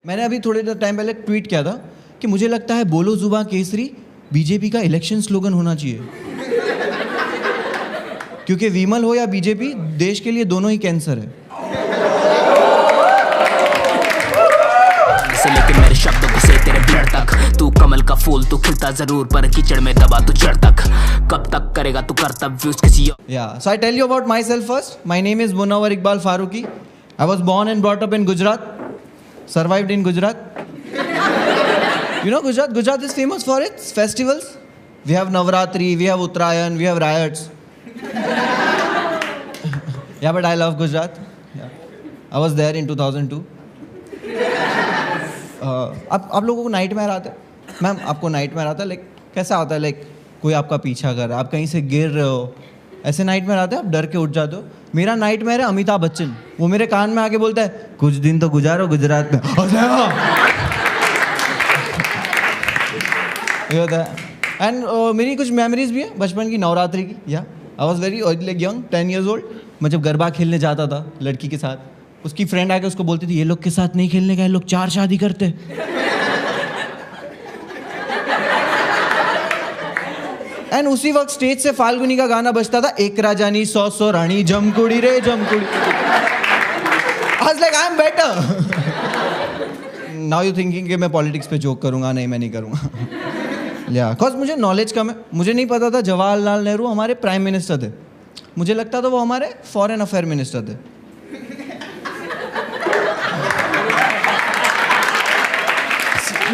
मैंने अभी थोड़े टाइम पहले ट्वीट किया था कि मुझे लगता है बोलो जुबां केसरी बीजेपी का इलेक्शन स्लोगन होना चाहिए। क्योंकि विमल हो या बीजेपी, देश के लिए दोनों ही कैंसर है। से लेके मेरे शब्दों को से तेरे ब्लड तक, तू कमल का फूल, तू खिलता जरूर पर कीचड़ में दबा तू जड़ तक। कब तक करेगा तू कर्तव्य किसी Yeah, so I tell you about myself first. My name is Munawar Iqbal Faruqi. I was born and brought up in Gujarat. Survived in Gujarat. You know Gujarat? Gujarat is famous for its festivals. We have Navratri, we have Uttarayan, we have riots. Yeah, but I love Gujarat. Yeah. I was there in 2002. आप लोगों को night में आता है? Ma'am, आपको night में आता है? लाइक कैसा आता है? लाइक कोई आपका पीछा कर रहा है, आप कहीं से गिर रहे हो, ऐसे नाइट में आते हैं, आप डर के उठ जाते हो। मेरा नाइट में है अमिताभ बच्चन, वो मेरे कान में आके बोलता है कुछ दिन तो गुजारो गुजरात में। ये होता है। एंड मेरी कुछ मेमोरीज भी है बचपन की, नवरात्रि की। या I was very like young, 10 years old। मैं जब गरबा खेलने जाता था लड़की के साथ, उसकी फ्रेंड आके उसको बोलती थी ये लोग के साथ नहीं खेलने का, ये लोग 4 शादी करते। एंड उसी वक्त स्टेज से फाल्गुनी का गाना बजता था, एक राजानी 100 रानी, जमकुड़ी रे जमकुड़ी। I was like I am better. Now you thinking कि मैं पॉलिटिक्स पे जोक करूंगा? नहीं, मैं नहीं करूंगा। या बिकॉज मुझे नॉलेज कम है। मुझे नहीं पता था जवाहरलाल नेहरू हमारे प्राइम मिनिस्टर थे। मुझे लगता था वो हमारे फॉरेन अफेयर मिनिस्टर थे।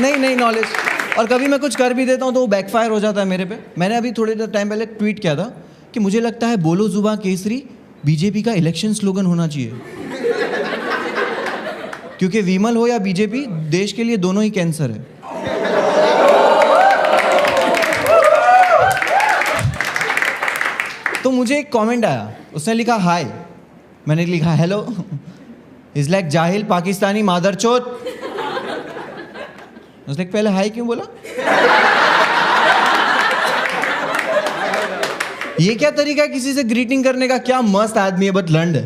नहीं नॉलेज। और कभी मैं कुछ कर भी देता हूँ तो वो बैकफायर हो जाता है मेरे पे। मैंने अभी थोड़े टाइम पहले ट्वीट किया था कि मुझे लगता है बोलो जुबां केसरी बीजेपी का इलेक्शन स्लोगन होना चाहिए। क्योंकि विमल हो या बीजेपी, देश के लिए दोनों ही कैंसर है। तो मुझे एक कमेंट आया, उसने लिखा हाय, मैंने लिखा हेलो। इज लाइक जाहिल पाकिस्तानी मादरचोद। उसने पहले हाय क्यों बोला? ये क्या तरीका है किसी से ग्रीटिंग करने का? क्या मस्त आदमी है, बट लंड है।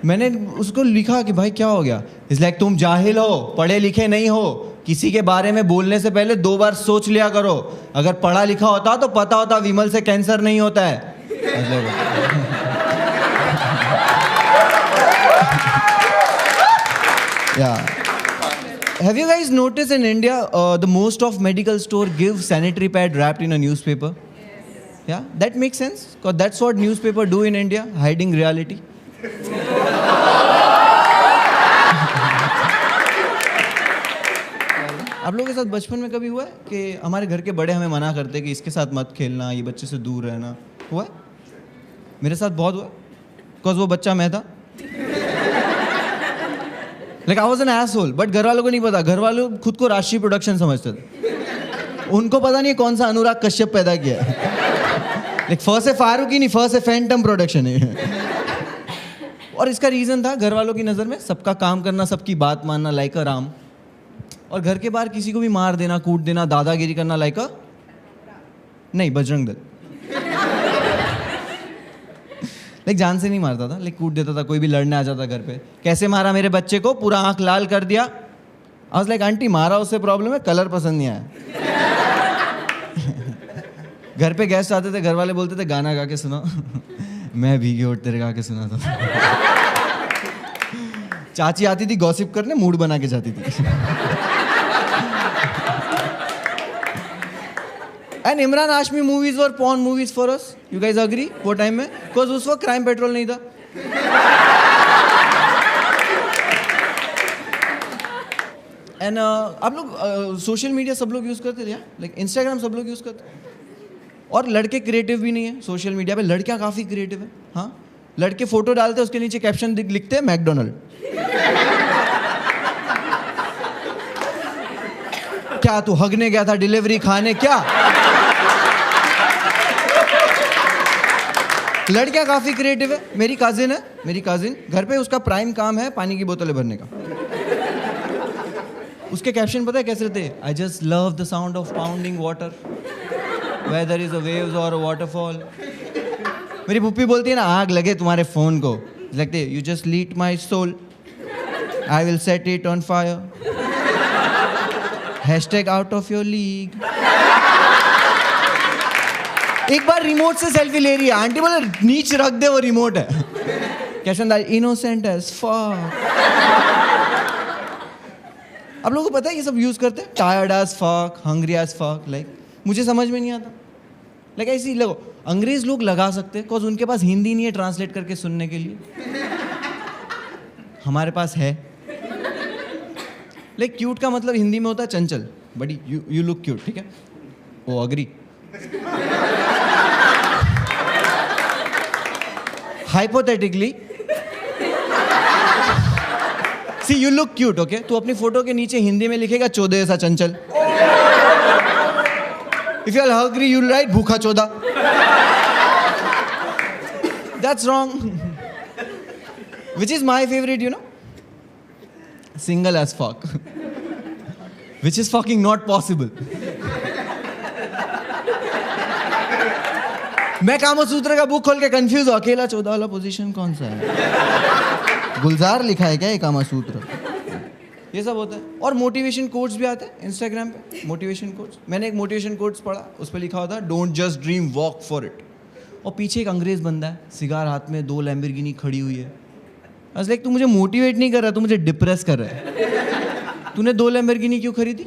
मैंने उसको लिखा कि भाई क्या हो गया? इट्स लाइक तुम जाहिल हो, पढ़े लिखे नहीं हो, किसी के बारे में बोलने से पहले 2 बार सोच लिया करो। अगर पढ़ा लिखा होता तो पता होता विमल से कैंसर नहीं होता है। Yeah. Have you guys noticed in India, the most of medical store give sanitary pad wrapped in a newspaper? Yes. Yeah, that makes sense because that's what newspaper do in India, hiding reality. आप लोगों के साथ बचपन में कभी हुआ है कि हमारे घर के बड़े हमें मना करते कि इसके साथ मत खेलना, ये बच्चे से दूर रहना? हुआ है? मेरे साथ बहुत हुआ बिकॉज वो बच्चा मैं था। Like I was an asshole, but घर वालों को नहीं पता। घर वालों खुद को राष्ट्रीय प्रोडक्शन समझते थे। उनको पता नहीं कौन सा अनुराग कश्यप पैदा किया है। Like फर्स्ट से फारूकी नहीं, फर्स्ट से फैंटम प्रोडक्शन है। और इसका रीजन था घर वालों की नज़र में सबका काम करना, सबकी बात मानना, लाइक अ राम। और घर के बाहर किसी को भी मार देना, कूट देना, दादागिरी करना, लाइक अ नहीं, बजरंग दल। लाइक जान से नहीं मारता था, लाइक कूट देता था। कोई भी लड़ने आ जाता घर पे, कैसे मारा मेरे बच्चे को, पूरा आंख लाल कर दिया। आई वाज लाइक आंटी मारा उससे प्रॉब्लम है, कलर पसंद नहीं आया। घर पे गेस्ट आते थे, घर वाले बोलते थे गाना गा के सुना। मैं भीगे होठ तेरे गा के सुना था। चाची आती थी गॉसिप करने, मूड बना के जाती थी। And Imran Hashmi movies were porn movies for us. You guys agree? वो टाइम में, because उस वक्त क्राइम पेट्रोल नहीं था। एंड आप लोग सोशल मीडिया सब लोग यूज़ करते थे यार, लाइक इंस्टाग्राम सब लोग यूज़ करते। और लड़के क्रिएटिव भी नहीं है सोशल मीडिया पे, लड़कियाँ काफ़ी क्रिएटिव है। हाँ, लड़के फोटो डालते हैं, उसके नीचे कैप्शन लिखते हैं मैकडोनल्ड। क्या तू हगने गया था, डिलीवरी खाने, क्या? लड़कियां काफी क्रिएटिव है। मेरी कजिन घर पे, उसका प्राइम काम है पानी की बोतलें भरने का। उसके कैप्शन पता है कैसे रहते? I just love the sound of pounding water, whether is a waves or a waterfall. मेरी पुप्पी बोलती है ना, आग लगे तुम्हारे फोन को, Like they, you just lit my soul. I will set it on fire. Hashtag out of your league. एक बार remote से सेल्फी ले रही है, आंटी बोले नीच रख दे, वो रिमोट है. कैशन दार इनोसेंट एज फक. आप लोगों को पता है ये सब यूज करते हैं. Tired as fuck, hungry as fuck. Like मुझे समझ में नहीं आता. लाइक ऐसी लगो अंग्रेज लोग लगा सकते हैं, बिकॉज उनके पास हिंदी नहीं है ट्रांसलेट करके सुनने के लिए. हमारे पास है. लाइक क्यूट का मतलब हिंदी में होता है चंचल. But you look cute. ठीक है. Oh agree. Hypothetically see you look cute. Okay, तू अपनी फोटो के नीचे हिंदी में लिखेगा 14 ऐसा Chanchal. If you are hungry you write भूखा 14. That's wrong. Which is my favourite you know, single as fuck, which is fucking not possible. मैं कामसूत्र का बुक खोल के कंफ्यूज हूं, अकेला 14 वाला पोजीशन कौन सा है. गुलजार लिखा है क्या ये कामसूत्र. ये सब होता है. और मोटिवेशन कोट्स भी आते हैं इंस्टाग्राम पे. मोटिवेशन कोट्स, मैंने एक मोटिवेशन कोट्स पढ़ा, उस पर लिखा होता है don't just dream walk for it. और पीछे एक अंग्रेज बंदा है, सिगार हाथ में, 2 लैम्बोर्गिनी खड़ी हुई है. बस लाइक तू मुझे मोटिवेट नहीं कर रहा, तू मुझे डिप्रेस कर रहा है. तूने 2 लैम्बोर्गिनी क्यों खरीदी?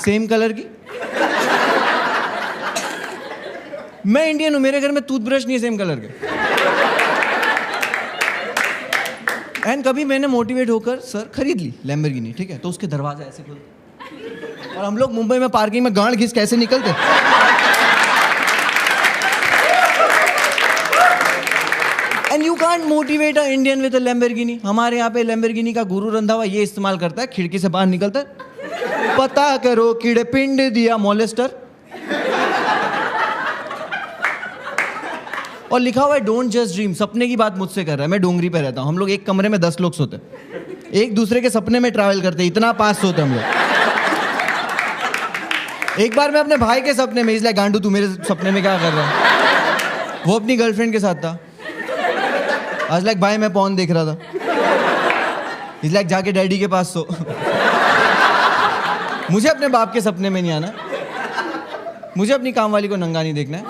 सेम कलर की. मैं इंडियन हूं, मेरे घर में टूथब्रश नहीं है सेम कलर के. एंड कभी मैंने मोटिवेट होकर सर खरीद ली लैम्बोर्गिनी. ठीक है, तो उसके दरवाजा ऐसे खुलते और हम लोग मुंबई में पार्किंग में गांड घिस कैसे निकलते. And you can't motivate a Indian with a Lamborghini. हमारे यहाँ पे लैम्बोर्गिनी का गुरु रंधा हुआ ये इस्तेमाल करता है, खिड़की से बाहर निकलता है, पता करो कीड़े पिंड दिया मॉलेस्टर. और लिखा हुआ है डोंट जस्ट ड्रीम. सपने की बात मुझसे कर रहा है. मैं डोंगरी पे रहता हूँ, हम लोग एक कमरे में 10 लोग सोते, एक दूसरे के सपने में ट्रैवल करते, इतना पास सोते हम लोग. एक बार मैं अपने भाई के सपने में, इसलिए गांडू तू मेरे सपने में क्या कर रहा है. वो अपनी गर्लफ्रेंड के साथ था. आज लाइक भाई मैं पॉर्न देख रहा था. इस लाइक जाके डैडी के पास सो. मुझे अपने बाप के सपने में नहीं आना. मुझे अपनी काम वाली को नंगा नहीं देखना है.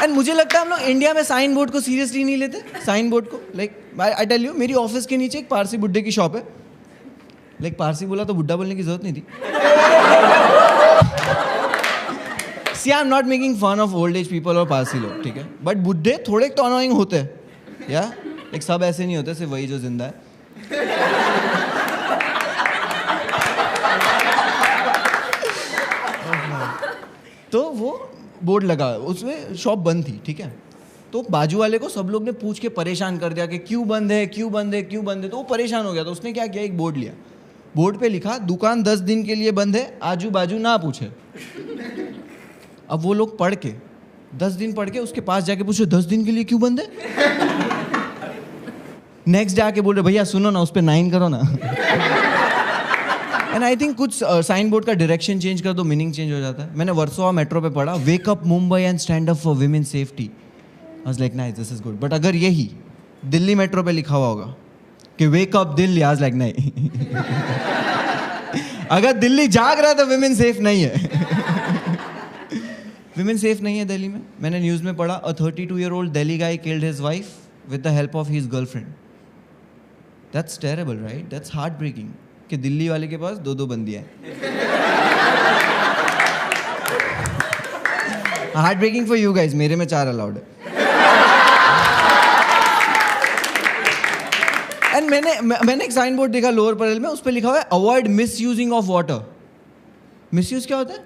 एंड मुझे लगता है हम लोग इंडिया में साइन बोर्ड को सीरियसली नहीं लेते. साइन बोर्ड को लाइक आई टेल यू, मेरी ऑफिस के नीचे एक पारसी बुड्ढे की शॉप है. लाइक पारसी बोला तो बुड्ढा बोलने की जरूरत नहीं थी. See I am not making fun of old age people और पारसी लोग. ठीक है, बट बुड्ढे थोड़े तो अनोइंग होते हैं. या लाइक सब ऐसे नहीं होते, सिर्फ वही जो जिंदा है. तो वो बोर्ड लगा, उसमें शॉप बंद थी. ठीक है, तो बाजू वाले को सब लोग ने पूछ के परेशान कर दिया कि क्यों बंद है, क्यों बंद है, क्यों बंद है. तो वो परेशान हो गया. तो उसने क्या किया, एक बोर्ड लिया. बोर्ड पे लिखा दुकान 10 दिन के लिए बंद है, आजू बाजू ना पूछे. अब वो लोग पढ़ के 10 दिन पढ़ के उसके पास जाके पूछे 10 दिन के लिए क्यों बंद है. नेक्स्ट डे आके बोल रहे भैया सुनो ना, उस पर 9 करो ना. एंड आई थिंक कुछ साइन बोर्ड का डायरेक्शन चेंज कर दो, मीनिंग चेंज हो जाता है. मैंने वर्सोवा मेट्रो पे पढ़ा wake up Mumbai and stand up for women safety. I was like nice, this is good. But अगर यही दिल्ली मेट्रो पे लिखा हुआ होगा कि wake up Delhi, I was like नहीं. अगर दिल्ली जाग रहा है तो विमेन सेफ नहीं है. विमेन सेफ नहीं है दिल्ली में. मैंने न्यूज में पढ़ा a 32-year-old Delhi guy killed his wife with the help of his girlfriend. That's terrible right. That's heart breaking कि दिल्ली वाले के पास 2 बंदियां हैं. Heart breaking for you guys, मेरे में 4 अलाउड है. एंड मैंने एक साइन बोर्ड देखा लोअर परेल में, उस पर लिखा हुआ है avoid misusing of water. Misuse क्या होता है?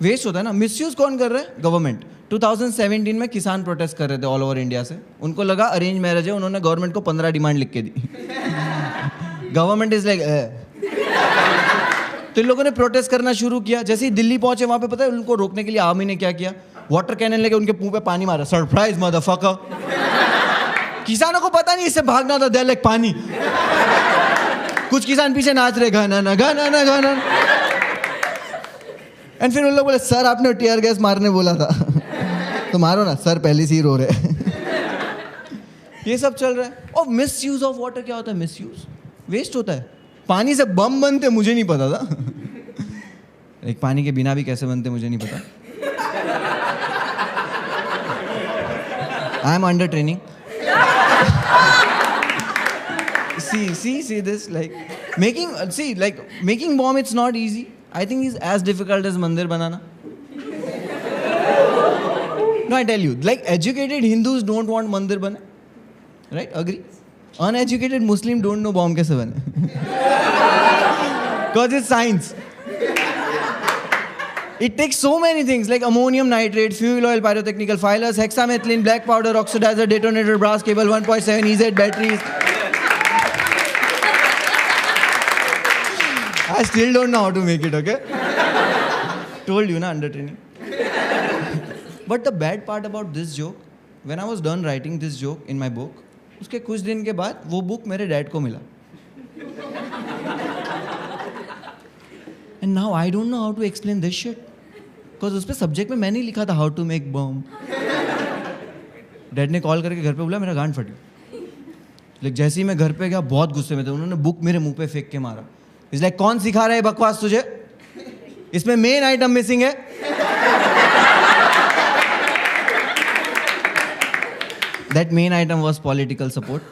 वेस्ट होता है ना. मिस यूज कौन कर रहा है? गवर्नमेंट. 2017 में किसान प्रोटेस्ट कर रहे थे ऑल ओवर इंडिया से. उनको लगा अरेंज मैरिज है, उन्होंने गवर्नमेंट को 15 डिमांड लिख के दी. गवर्नमेंट इज लाइक तो इन लोगों ने प्रोटेस्ट करना शुरू किया. जैसे ही दिल्ली पहुंचे वहां पे पता है उनको रोकने के लिए आर्मी ने क्या किया, वाटर कैनन लेके उनके मुंह पे पानी मारा. Surprise motherfucker. किसानों को पता नहीं इससे भागना था. दे लाइक पानी. कुछ किसान पीछे नाच रहे घना ना घना ना घना. एंड फिर उन लोग बोले सर आपने टीयर गैस मारने बोला था तो मारो ना, सर पहले से ही रो रहे ये सब चल रहा है। और मिस यूज ऑफ वाटर क्या होता है? मिस यूज, वेस्ट होता है। पानी से बम बनते मुझे नहीं पता था एक पानी के बिना भी कैसे बनते मुझे नहीं पता। I am under training. see this, like making bomb, it's not easy. I think it's as difficult as mandir banana. No, I tell you, like educated Hindus don't want mandir bane, right? Agree? Uneducated Muslim don't know bomb kaise bane because it's science. It takes so many things like ammonium nitrate, fuel oil, pyrotechnical filers, hexamethylene, black powder, oxidizer, detonator, brass cable, 1.7 EZ batteries. I still don't know how to make it, okay? Told you, na, under training. But the bad part about this joke, when I was done writing this joke in my book, उसके कुछ दिन के बाद वो book मेरे dad को मिला. And now I don't know how to explain this shit. Because उस पे सब्जेक्ट में मैंने लिखा था how to make bomb. Dad ने कॉल करके घर पे बोला मेरा गांड फटी. लेकिन जैसे ही मैं घर पे गया बहुत गुस्से में थे, उन्होंने बुक मेरे मुंह पे फेंक के मारा. इस लाइक कौन सिखा रहा है बकवास तुझे? इसमें मेन आइटम मिसिंग है. That main item was political support.